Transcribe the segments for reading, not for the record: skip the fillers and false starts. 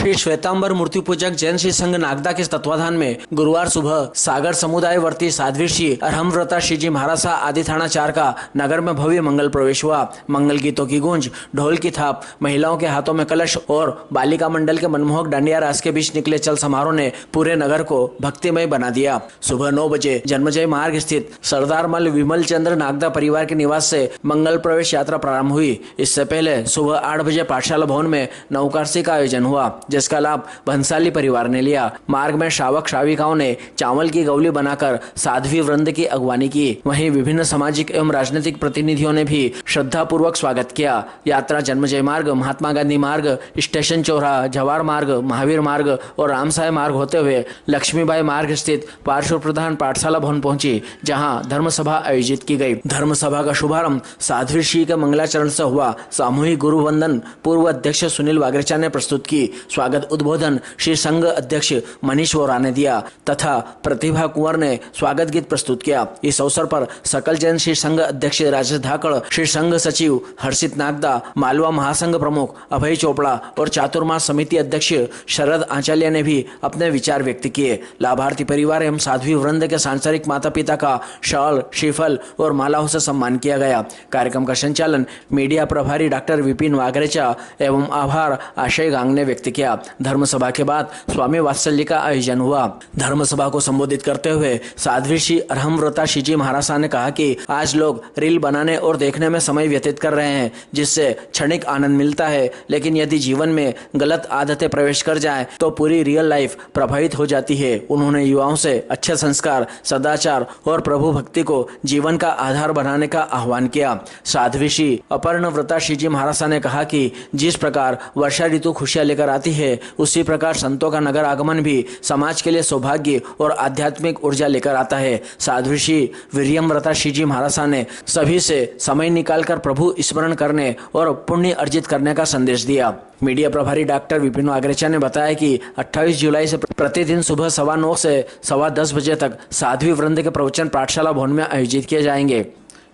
श्री श्वेतांबर मूर्ति पूजक जैन श्री संघ नागदा के तत्वाधान में गुरुवार सुबह सागर समुदायवर्ती साध्वी श्री अरहमव्रता श्री जी महारासा आदि थाना 4 का नगर में भव्य मंगल प्रवेश हुआ। मंगल गीतों की गूंज, ढोल की थाप, महिलाओं के हाथों में कलश और बालिका मंडल के मनमोहक डांडिया रास के बीच निकले चल समारोह ने पूरे नगर को भक्तिमय बना दिया। सुबह 9 बजे जन्मजय मार्ग स्थित सरदार मल विमल चंद्र नागदा परिवार के निवास से मंगल प्रवेश यात्रा प्रारंभ हुई। इससे पहले सुबह 8 बजे पाठशाला भवन में नवकारसी का आयोजन हुआ, जिसका लाभ भंसाली परिवार ने लिया। मार्ग में श्रावक श्राविकाओं ने चावल की गौली बनाकर साध्वी वृंद की अगवानी की। वहीं विभिन्न सामाजिक एवं राजनीतिक प्रतिनिधियों ने भी श्रद्धा पूर्वक स्वागत किया। यात्रा जन्मजय मार्ग, महात्मा गांधी मार्ग, स्टेशन चौराहा, जवाहर मार्ग, महावीर मार्ग और रामसाय मार्ग होते हुए लक्ष्मीबाई मार्ग स्थित पार्श्व प्रधान पाठशाला भवन पहुंची, जहां धर्म सभा आयोजित की गई। धर्म सभा का शुभारंभ साध्वी श्री के मंगलाचरण से हुआ। सामूहिक गुरु वंदन पूर्व अध्यक्ष सुनील वागरेचा ने प्रस्तुत की। स्वागत उद्बोधन श्री संघ अध्यक्ष मनीष वोरा ने दिया तथा प्रतिभा कुंवर ने स्वागत गीत प्रस्तुत किया। इस अवसर पर सकल जैन श्री संघ अध्यक्ष राजेश धाकड़, श्री संघ सचिव हर्षित नागदा, मालवा महासंघ प्रमुख अभय चोपड़ा और चातुर्मास समिति अध्यक्ष शरद आचार्य ने भी अपने विचार व्यक्त किए। लाभार्थी परिवार एवं साध्वी वृंद के सांसारिक माता पिता का शॉल, श्रीफल और मालाओं से सम्मान किया गया। कार्यक्रम का संचालन मीडिया प्रभारी डॉक्टर विपिन वागरेचा एवं आभार आशय गांग ने व्यक्त किया। धर्म सभा के बाद स्वामी वात्सल्य का आयोजन हुआ। धर्म सभा को संबोधित करते हुए साध्वी श्री अरहमव्रता श्री जी महारासा ने कहा कि आज लोग रील बनाने और देखने में समय व्यतीत कर रहे हैं, जिससे क्षणिक आनंद मिलता है, लेकिन यदि जीवन में गलत आदतें प्रवेश कर जाएं तो पूरी रियल लाइफ प्रभावित हो जाती है। उन्होंने युवाओं से अच्छे संस्कार, सदाचार और प्रभु भक्ति को जीवन का आधार बनाने का आह्वान किया। साध्वी श्री अपर्णव्रता श्री जी महारासा ने कहा कि जिस प्रकार वर्षा ऋतु खुशियां लेकर आती है, उसी प्रकार संतों का नगर आगमन भी समाज के लिए सौभाग्य और आध्यात्मिक ऊर्जा लेकर आता है। साध्वी श्री वीर्यमव्रता श्री जी महारासा ने सभी से समय निकालकर प्रभु स्मरण करने और पुण्य अर्जित करने का संदेश दिया। मीडिया प्रभारी डॉक्टर विपिन वागरेचा ने बताया कि 28 जुलाई से प्रतिदिन सुबह 9:15 से 10:15 बजे तक साध्वी वृंद के प्रवचन पाठशाला भवन में आयोजित किए जाएंगे।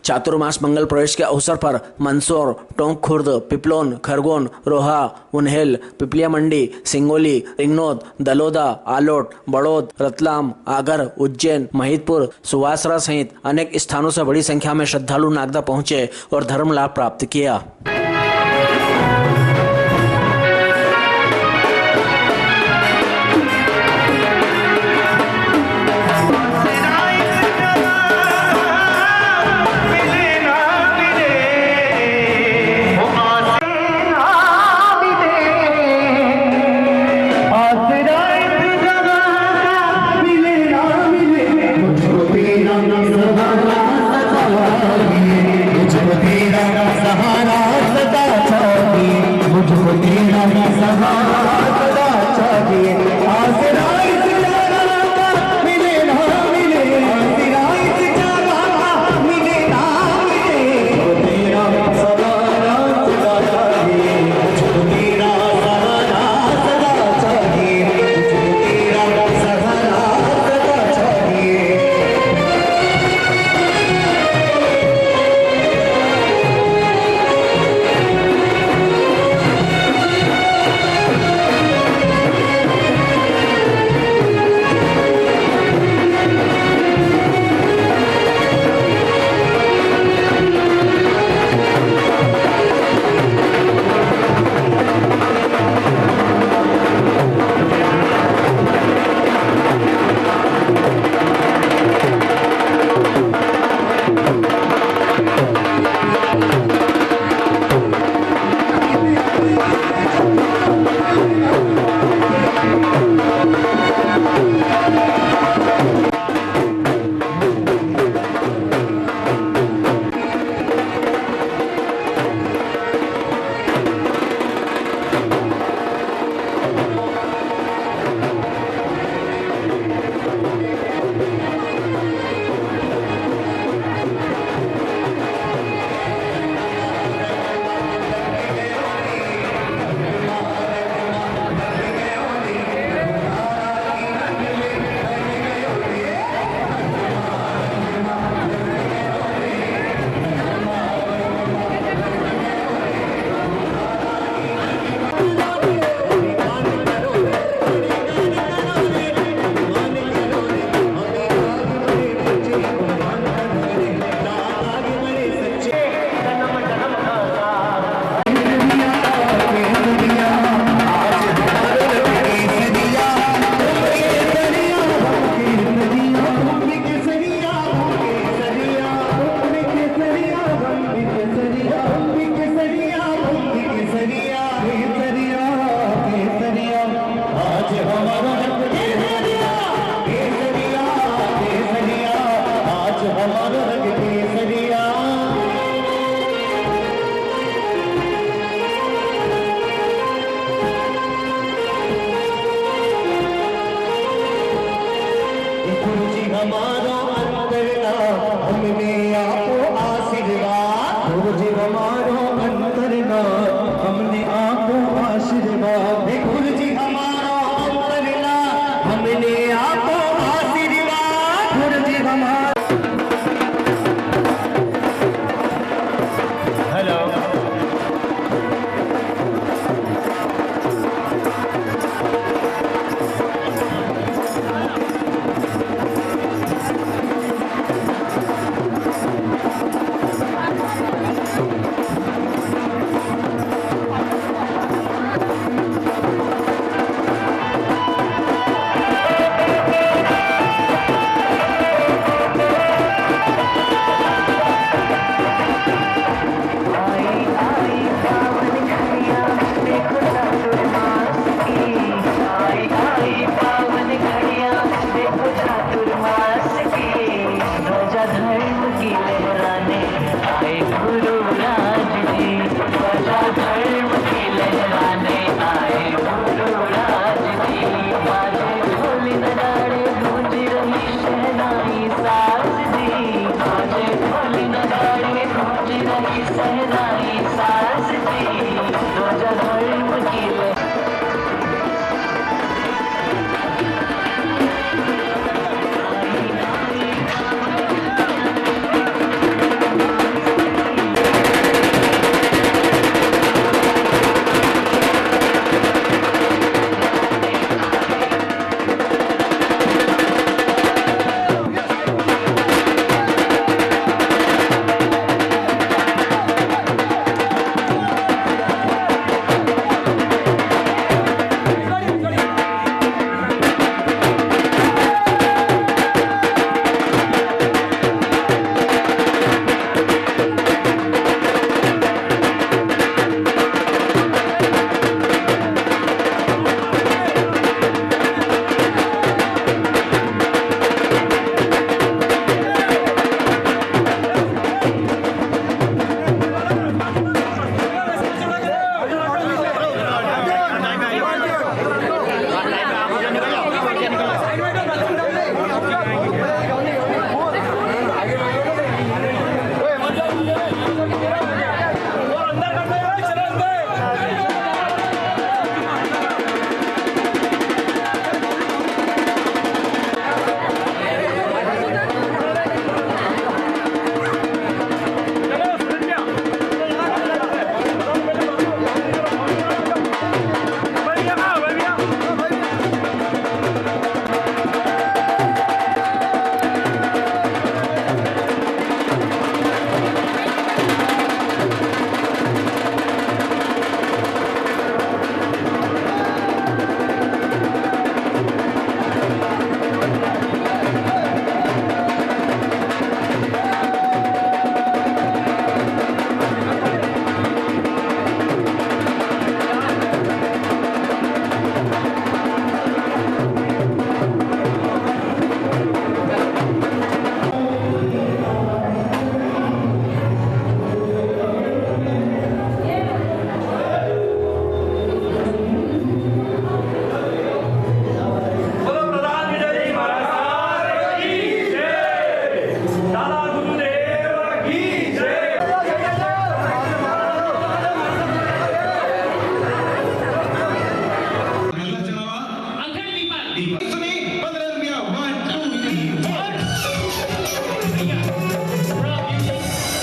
चातुर्मास मंगल प्रवेश के अवसर पर मंदसौर, टोंक खुर्द, पिपलोन, खरगोन, रोहा, उन्हेल, पिपलिया मंडी, सिंगोली, रिंगनौद, दलोदा, आलोट, बड़ौद, रतलाम, आगर, उज्जैन, महिदपुर, सुवासरा सहित अनेक स्थानों से बड़ी संख्या में श्रद्धालु नागदा पहुंचे और धर्म लाभ प्राप्त किया। भिखुर जी हमारा बनना, हमने आपको आशीर्वाद भिखुर जी हमारा। हेलो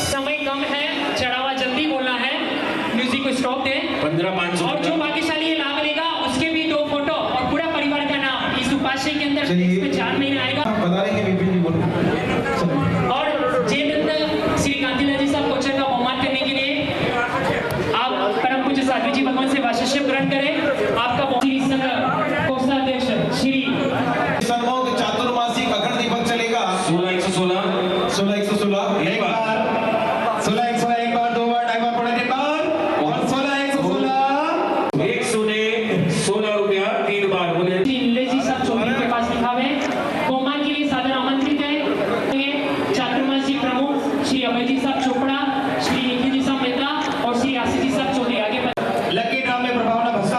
समय कम है, चढ़ावा जल्दी बोलना है, म्यूजिक को स्टॉप दें। 15,500 और जो भाग्यशाली ये लाभ लेगा उसके भी 2 फोटो और पूरा परिवार का नाम इस उपाश्य के अंदर इसमें 4 महीने आएगा। बता देंगे विपिन जी बोलो। और जयदत्त श्री कांतिलाल जी साहब कोचर का बहुमान करने के लिए आप परम पूज्य साध्वी जी भगवान से वाशिष्य ग्रहण करें। आपका संघ कोषाध्यक्ष श्री सन्मोह चातुर्मासिक अखंड दीपक चलेगा 16,116 16,116 एक बार 16,116 एक बार 2 बार ढाई बार पढ़े 3 बार और 16,116 116 रुपया 3 बार बोले। नीले जी साहब चौधरी के पास लिखा है। बहुमान के लिए सादर आमंत्रित है चातुर्मासी प्रमुख श्री अभय जी साहब चोपड़ा, श्री निखिल जी साहब मेहता और श्री आशीष जी साहब चौधरी। आगे लकी ड्रॉ में प्रभावना भस्म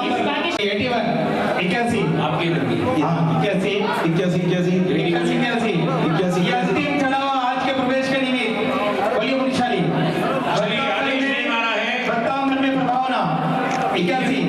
81 आपके लगी। हां 81 ये अंतिम चढ़ावा आज के प्रवेश के निमित्त बोलिए पुरुषाली चलिए आदेश नहीं मारा है 57 में प्रभावना 81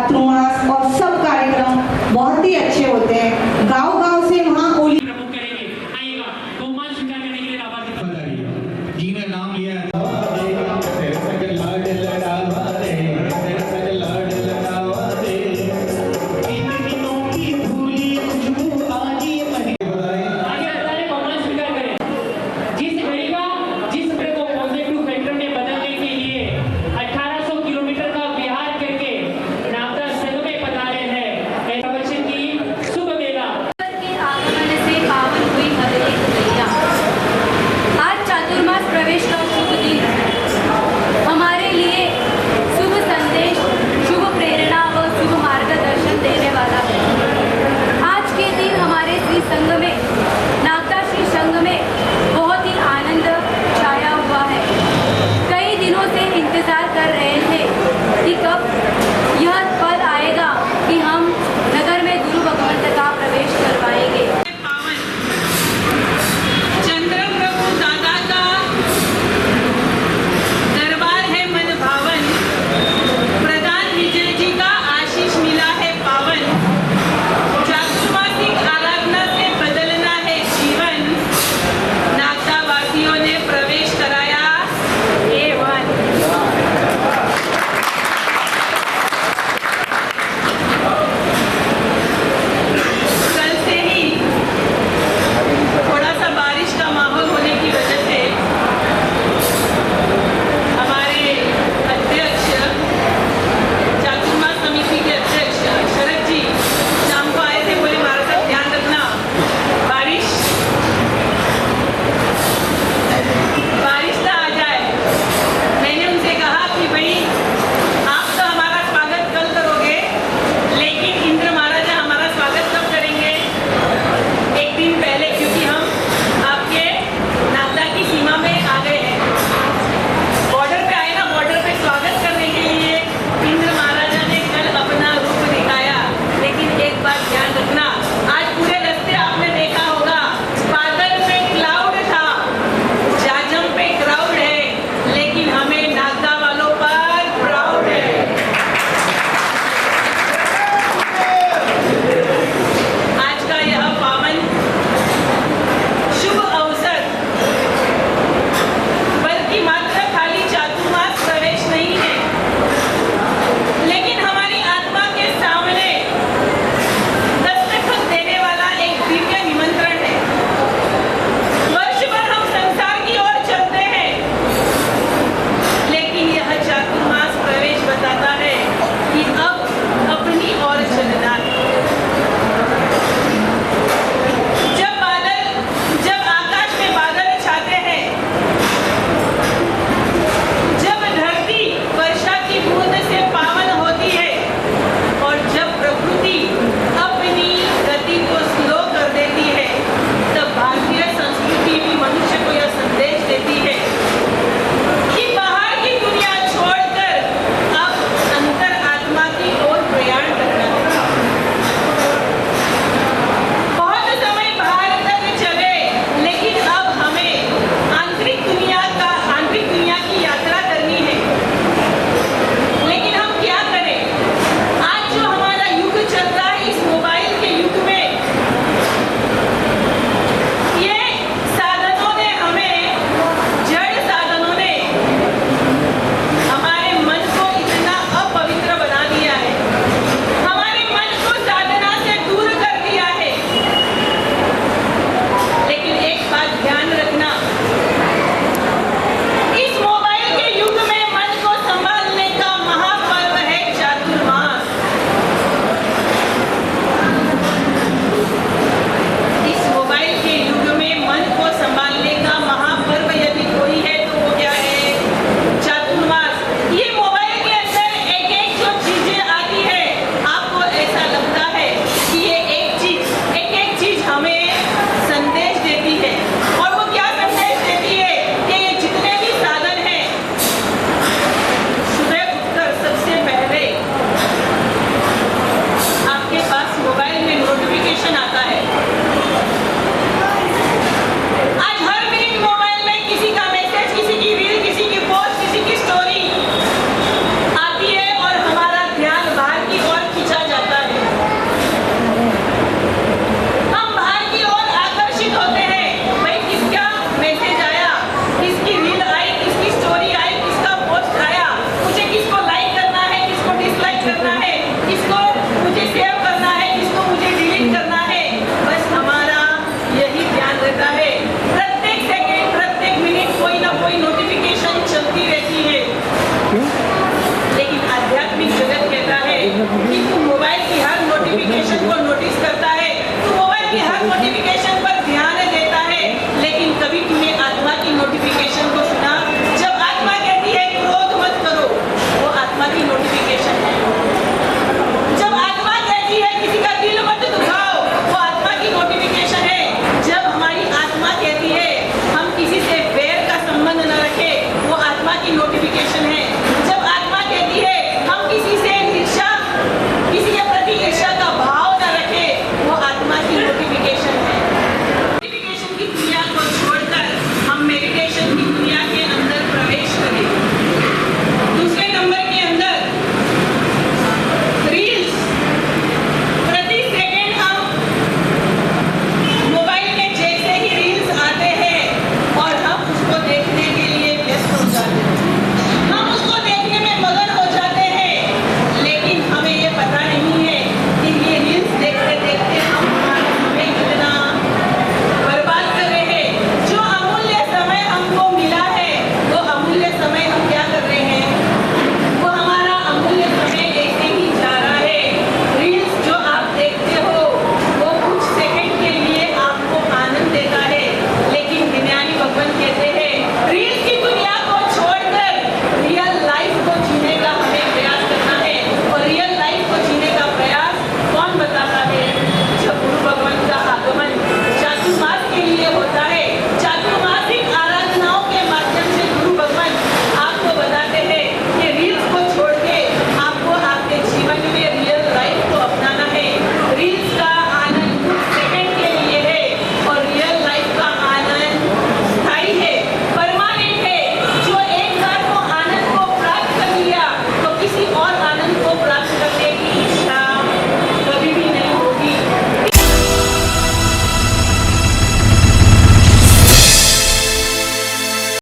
चातुर्मास और सब कार्यक्रम बहुत ही अच्छे होते हैं।